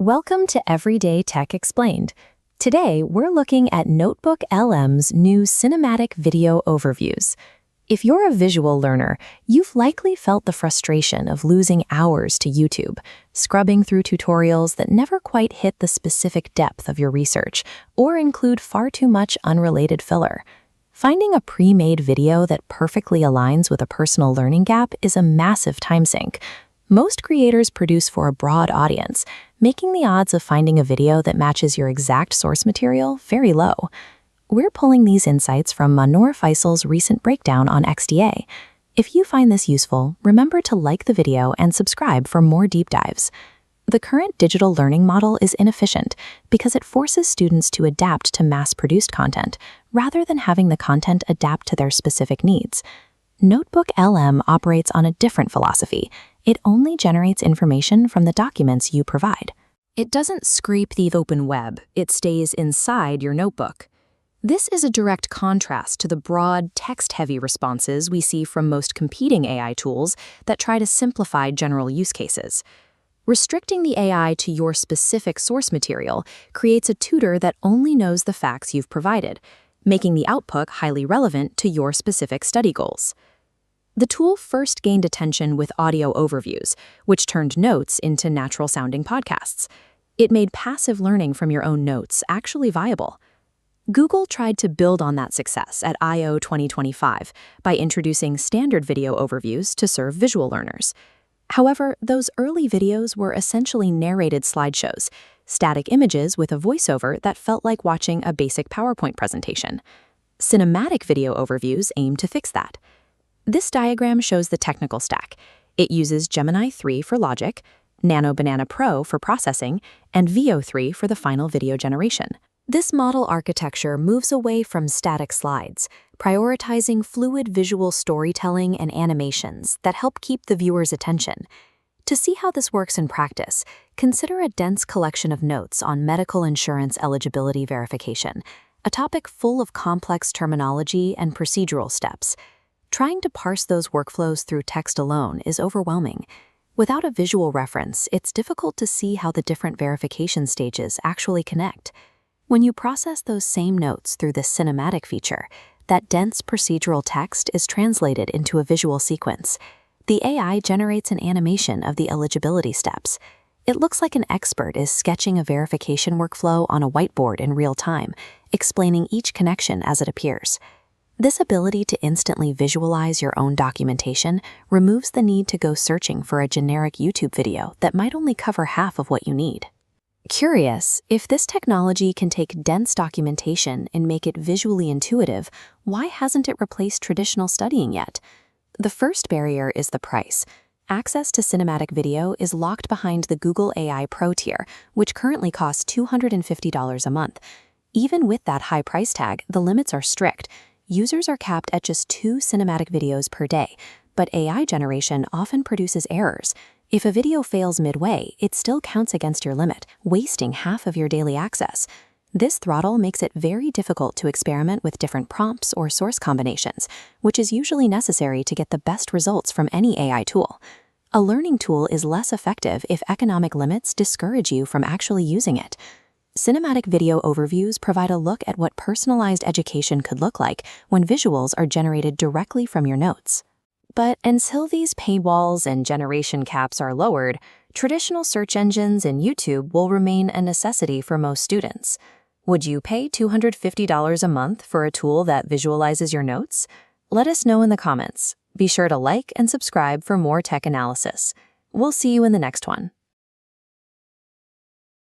Welcome to Everyday Tech Explained. Today, we're looking at NotebookLM's new cinematic video overviews. If you're a visual learner, you've likely felt the frustration of losing hours to YouTube, scrubbing through tutorials that never quite hit the specific depth of your research or include far too much unrelated filler. Finding a pre-made video that perfectly aligns with a personal learning gap is a massive time sink. Most creators produce for a broad audience, making the odds of finding a video that matches your exact source material very low. We're pulling these insights from Manor Faisal's recent breakdown on XDA. If you find this useful, remember to like the video and subscribe for more deep dives. The current digital learning model is inefficient because it forces students to adapt to mass-produced content rather than having the content adapt to their specific needs. NotebookLM operates on a different philosophy. It only generates information from the documents you provide. It doesn't scrape the open web, it stays inside your notebook. This is a direct contrast to the broad, text-heavy responses we see from most competing AI tools that try to simplify general use cases. Restricting the AI to your specific source material creates a tutor that only knows the facts you've provided, making the output highly relevant to your specific study goals. The tool first gained attention with audio overviews, which turned notes into natural-sounding podcasts. It made passive learning from your own notes actually viable. Google tried to build on that success at I/O 2025 by introducing standard video overviews to serve visual learners. However, those early videos were essentially narrated slideshows, static images with a voiceover that felt like watching a basic PowerPoint presentation. Cinematic video overviews aim to fix that. This diagram shows the technical stack. It uses Gemini 3 for logic, Nano Banana Pro for processing, and Veo 3 for the final video generation. This model architecture moves away from static slides, prioritizing fluid visual storytelling and animations that help keep the viewer's attention. To see how this works in practice, consider a dense collection of notes on medical insurance eligibility verification, a topic full of complex terminology and procedural steps. Trying to parse those workflows through text alone is overwhelming. Without a visual reference, it's difficult to see how the different verification stages actually connect. When you process those same notes through the cinematic feature, that dense procedural text is translated into a visual sequence. The AI generates an animation of the eligibility steps. It looks like an expert is sketching a verification workflow on a whiteboard in real time, explaining each connection as it appears. This ability to instantly visualize your own documentation removes the need to go searching for a generic YouTube video that might only cover half of what you need. Curious, if this technology can take dense documentation and make it visually intuitive, why hasn't it replaced traditional studying yet? The first barrier is the price. Access to cinematic video is locked behind the Google AI Pro tier, which currently costs $250 a month. Even with that high price tag, the limits are strict. Users are capped at just 2 cinematic videos per day, but AI generation often produces errors. If a video fails midway, it still counts against your limit, wasting half of your daily access. This throttle makes it very difficult to experiment with different prompts or source combinations, which is usually necessary to get the best results from any AI tool. A learning tool is less effective if economic limits discourage you from actually using it. Cinematic video overviews provide a look at what personalized education could look like when visuals are generated directly from your notes. But until these paywalls and generation caps are lowered, traditional search engines and YouTube will remain a necessity for most students. Would you pay $250 a month for a tool that visualizes your notes? Let us know in the comments. Be sure to like and subscribe for more tech analysis. We'll see you in the next one.